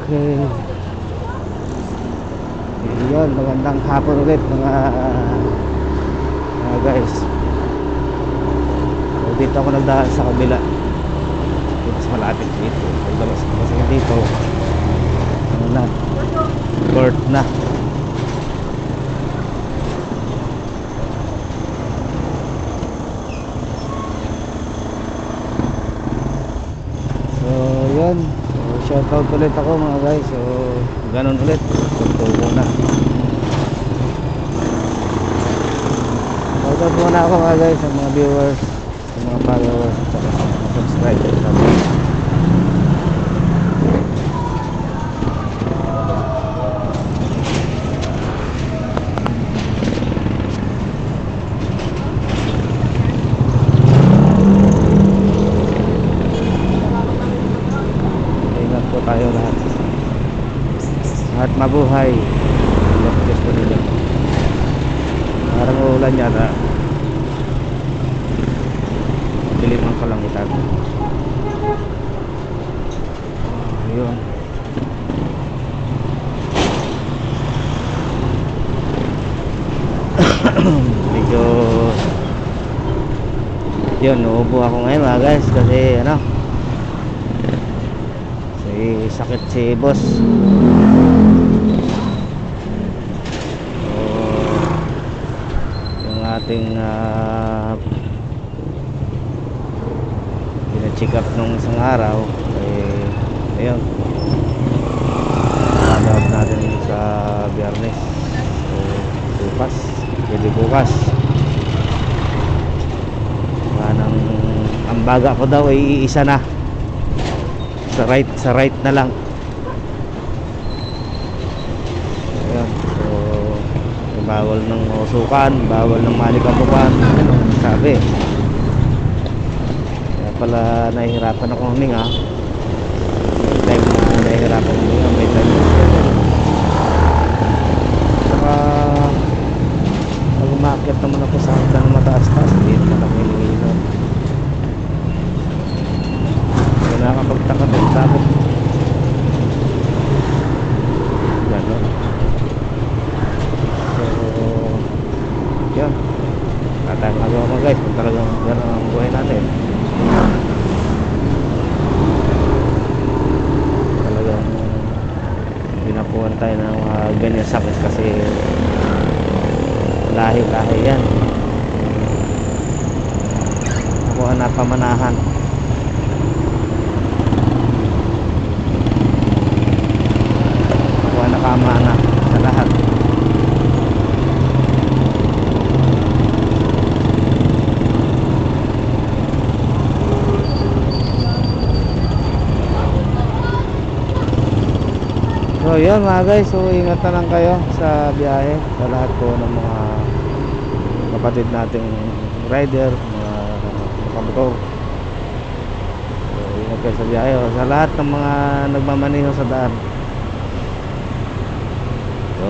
Okay. Yun, magandang hapon ulit mga guys. So, dito ako nagdaan sa kabila. Dito sa malapit dito. Pagdalas kasi dito, ano na, court na. So yun, so, shoutout ulit ako mga guys. So ganun ulit, tutubo na. Shoutout muna ako mga guys sa mga viewers, sa mga followers, at sa mga subscribers natin. Ingat po tayo lahat at mabuhay. Bless po nila. Parang uulan yata. Dilim ang kalangitan. Ayun. Medyo yun, uubo ako ngayon mga guys kasi ano, sakit si boss. So, yung ating pina-check up nung isang araw ayun, follow up natin sa Biyernes. So bukas, pwede bukas manang ang baga ko daw ay iisa na sa right na lang. Ayun, so bawal ng usukan, bawal ng malikabukan, ano sabi. Kaya pala nahihirapan ako huminga. May time na nahihirapan ako huminga, may time saka pag umakyat naman ako sa hagdan ng mataas-taas, hindi naman ako hinihinga. Nakakapagtaka-taka gano'n. So yun, tatang magawa mo guys kung talagang gano'n ang buhay natin. Talagang pinapuan tayo ng mga ganyan sakit kasi lahi-lahi yan. Ako ang napamanahan. Nakamana sa lahat. So yun mga guys, so ingat na lang kayo sa biyahe, sa lahat po ng mga kapatid nating rider, mga kamotor. So ingat kayo sa biyahe, sa lahat ng mga nagmamaneho sa daan. So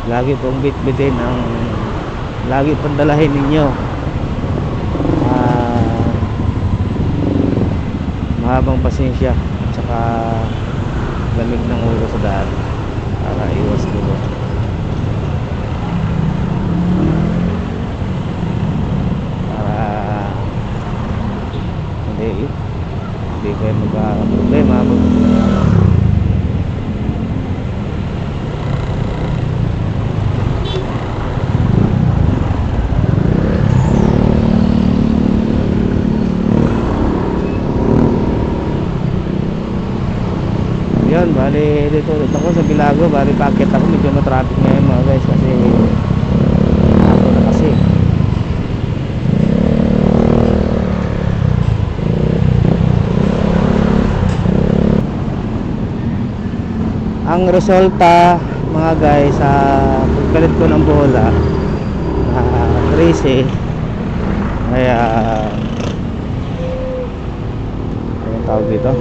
lagi pong bitbitin ang lagi pong dalahin ninyo mahabang pasensya at saka lamig ng ulo sa daan para iwas gulo. Para hindi kayo magka-problema yun. Bali dito ulit ako sa Bilago. Bali packet ako, medyo matraffic ngayon mga guys kasi ako na kasi ang resulta mga guys sa pagpalit ko ng bola 13 kaya anong tawag dito,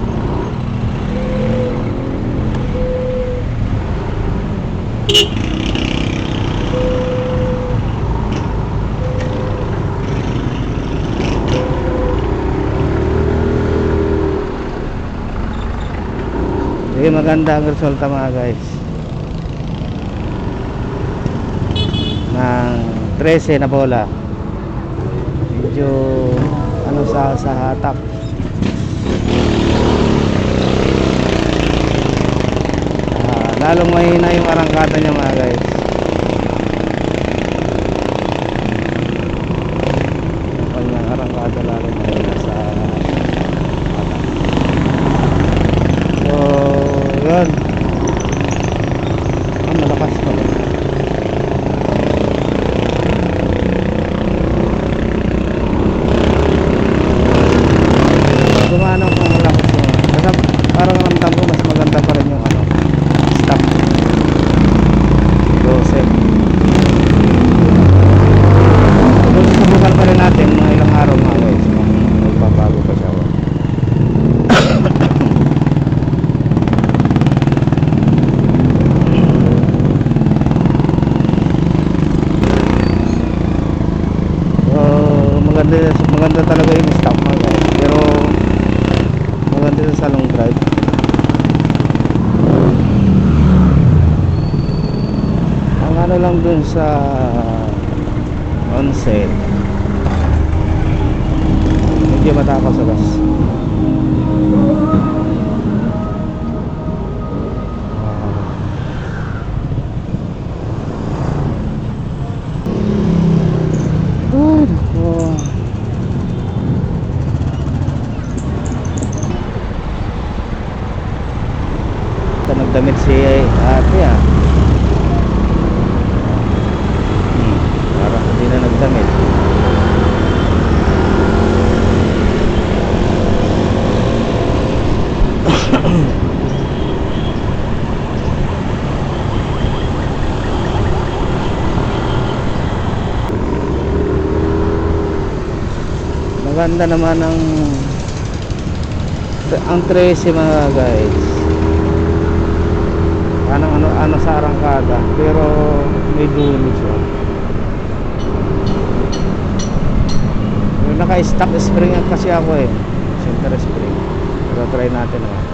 Sige, maganda ang resulta mga guys ng 13 na bola. Medyo ano sa hatak. Lalong mahina yung arangkada niya mga guys. Yung kanyang arangkada lalong mahina sa hatak. So yun, malakas pala. Gumana ko malakas yun. Basta parang ramdam ko mas maganda pa rin yung ano, stop 12. So susubukan pa rin natin mga ilang araw mga guys kung magbabago pa siya. Maganda talaga yung stop mga guys, pero maganda sa long drive. Ang ano lang dun sa onset, medyo matakaw sa gas. Nagdamit si ate parang hindi na nagdamit. Maganda naman ang 13 mga guys. Anong ano sa arangkada, pero may dulo siya. Naka-stock spring kasi ako center spring. Pero try natin naman.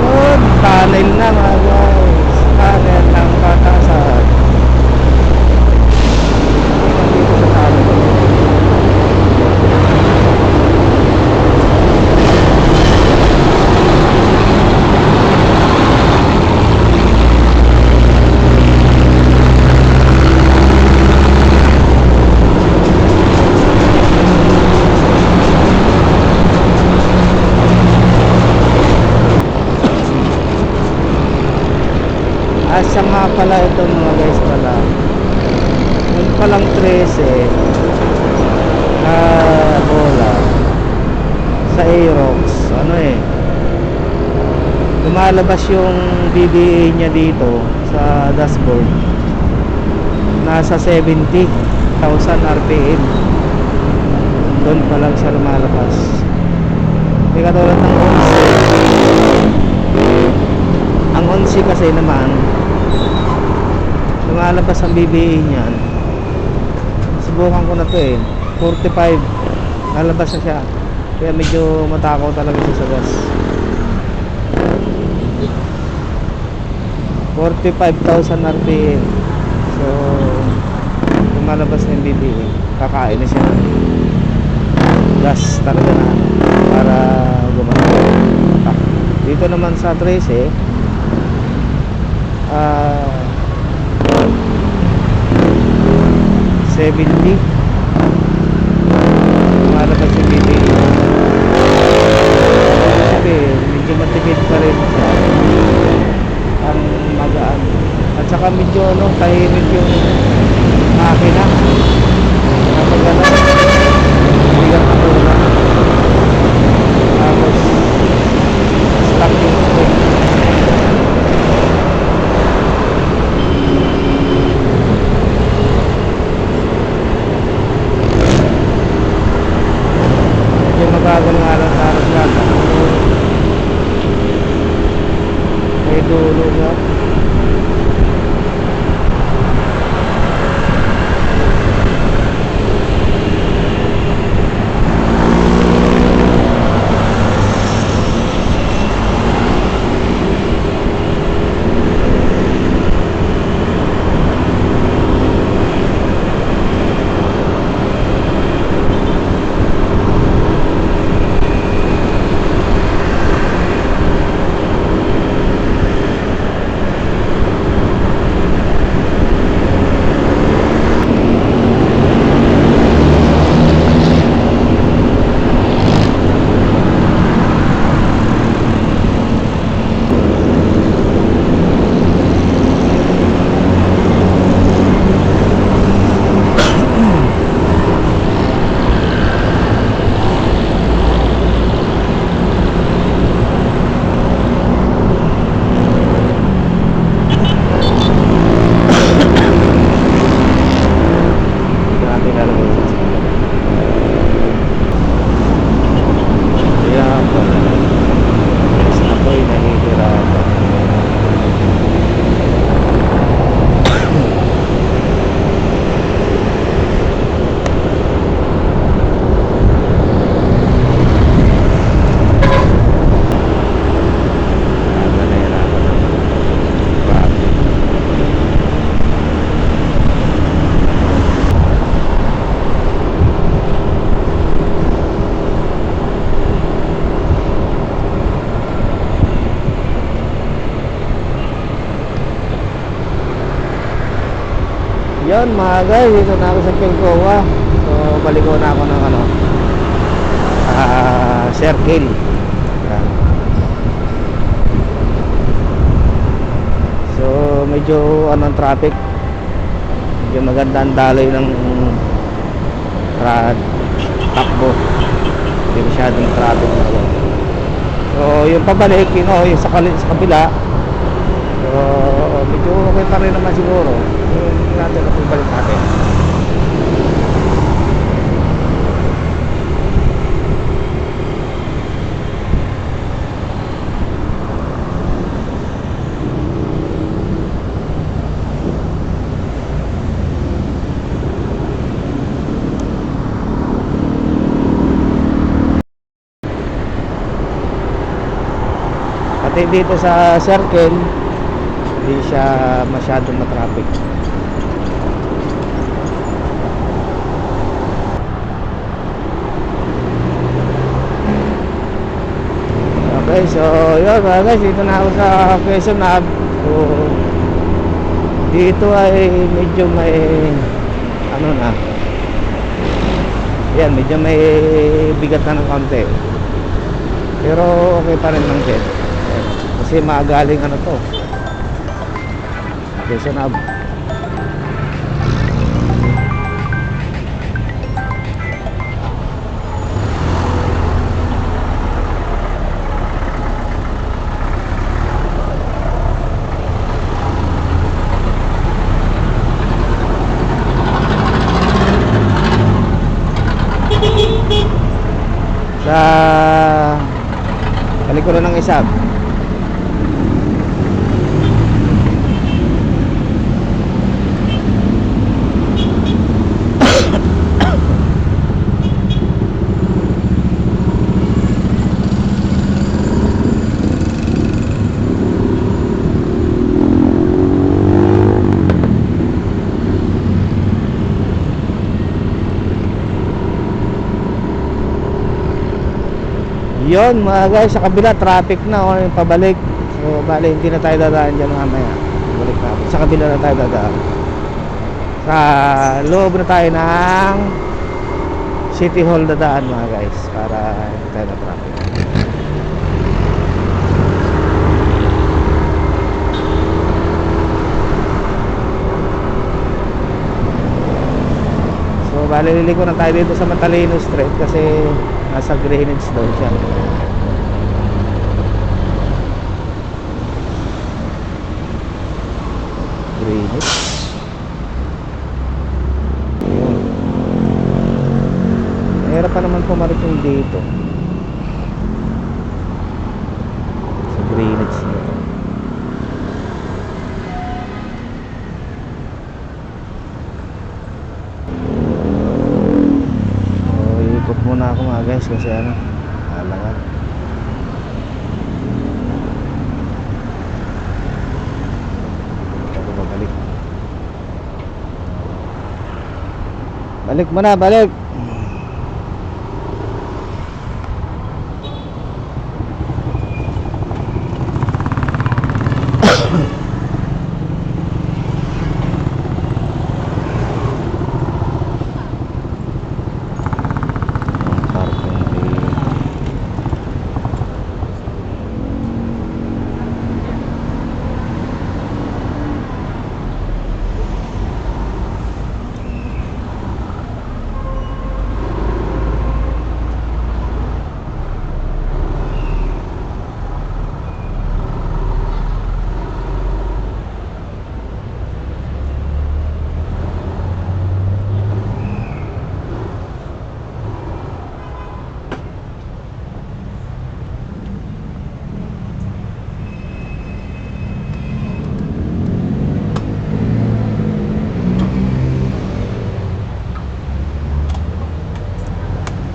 Yun, tunnel na mga guys. Tunnel ng patasan. Siya nga pala ito mga guys pala. Yun palang 13 na bola sa Aerox. Ano lumalabas yung BBA niya dito sa dashboard. Nasa 70,000 RPM. Doon pa lang siya lumalabas. Hindi katulad ng 11. Ang 11 kasi naman lumalabas ang BBA niyan. Subukan ko na to 45 lalabas na siya, kaya medyo matakaw talaga siya sa gas. 45,000 RPM. So lumalabas na yung BBA, kakain na siya ng gas talaga na para gumana. Dito naman sa 13 70 lumalabas yung BBA. Medyo matipid pa rin siya, ang magaan, at saka medyo tahimik yung makina kapag gano'n, bigat na muna. Tapos stop yung spring. Mabagal nga lang sa aras lahat. May dulo siya. Yan mga guys, dito na ako sa Pilcoa. So balik ko na ako ng circle. Yan. So medyo ang traffic. Medyo maganda ang daloy ng takbo. Hindi masyadong traffic na yan. So yung pabalik, yung sa kabila. So medyo okay pa rin naman siguro. Yung natin na pagbalik natin. Pati dito sa circle hindi siya masyadong matraffic. Okay, so yun mga guys, dito na ako sa Quezon Hub. So dito ay medyo may yan, medyo may bigat na ng konti, pero okay pa rin lang din kasi magaling to Quezon Hub. Sa kalikuran ng Isab. Yun mga guys, sa kabila traffic na o yung pabalik. So bali hindi na tayo dadaan dyan mamaya. Balik na. Sa kabila na tayo dadaan. Sa loob na tayo ng City Hall dadaan mga guys, para hindi tayo na traffic. So bali liliko na tayo dito sa Matalino Street kasi nasa Greenwich daw siya. Greenwich. Ayun. Mahirap pa naman pumarating dito sa Greenwich nito. Ikot muna ako mga guys kasi halangan. Ako babalik. Balik mo na, balik.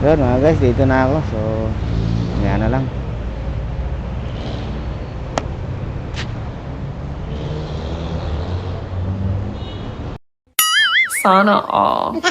Yun mga guys, dito na ako. So yan na lang. Sana all.